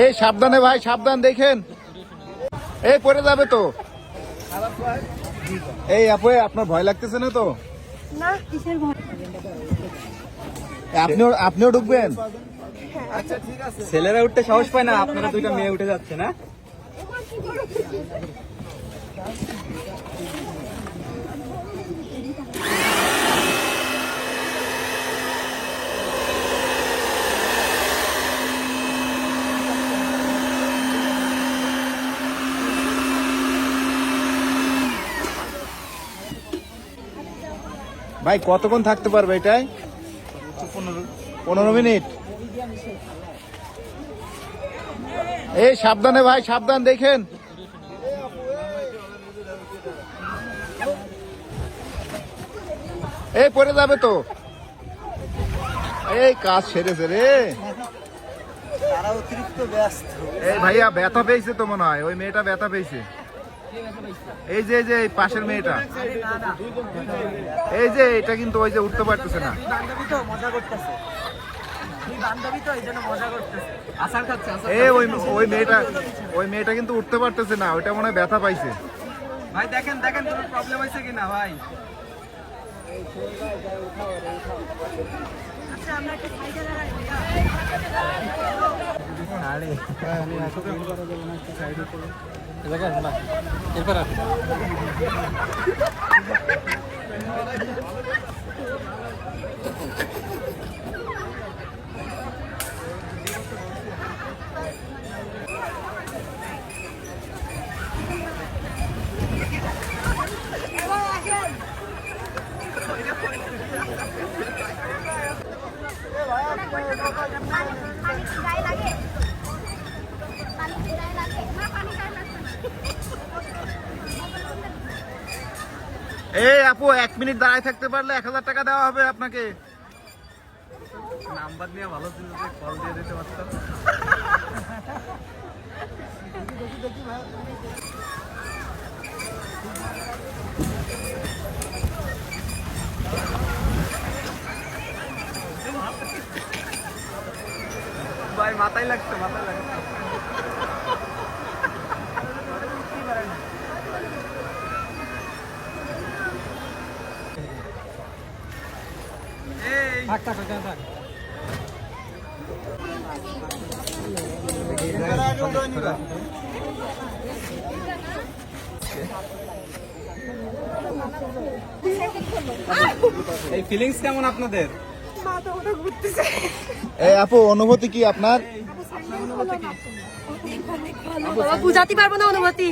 এই সাবধানে ভাই, সাবধান দেখেন, এই পড়ে যাবে তো। এই আপু, আপনার ভয় লাগতেছে না তো? না, কিসের ভয়? আপনিও ঢুকবেন? আচ্ছা ঠিক আছে। ছেলেরা উঠতে সাহস পায় না, আপনারা দুইটা মেয়ে উঠে যাচ্ছে না? ভাই কতক্ষণ থাকতে পারবে এটাই? 15 মিনিট। এই সাবধানে ভাই, সাবধান দেখেন। এই পড়ে যাবে তো। এই কাজ সেরেছে রে। তারা অতিরিক্ত ব্যস্ত। এই ভাইয়া ব্যথা পেয়েছে তো মনে হয়, ওই মেয়েটা ব্যথা পেয়েছে। এই যে এই পাশের মেয়েটা, এই যে এটা কিন্তু ওই যে উঠতে পারতেছে না। বান্ধবী তো মজা করতেছে, বান্ধবী তো এই জন্য মজা করতেছে, আসার খাচ্ছে। এই ওই মেয়েটা কিন্তু উঠতে পারতেছে না, ওইটা মনে হয় ব্যথা পাইছে। ভাই দেখেন দেখেন কোনো প্রবলেম হয়েছে কিনা ভাই। আচ্ছা, আমরা একটু সাইডে দাঁড়াই। এই আপু, 1 মিনিট দাঁড়ায় থাকতে পারলে 1000 টাকা দেওয়া হবে আপনাকে। নাম্বার নিয়ে ভালো ছিল যে কল দিয়ে দিতে পারতাম। ভাই মাথায় লাগছে, মাথায় লাগছে। এই ফিলিংস কেমন আপনাদের? মাথা ঘুরতেছে। এই আপু, অনুভূতি কি আপনার? বুঝাতে পারবো না অনুভূতি।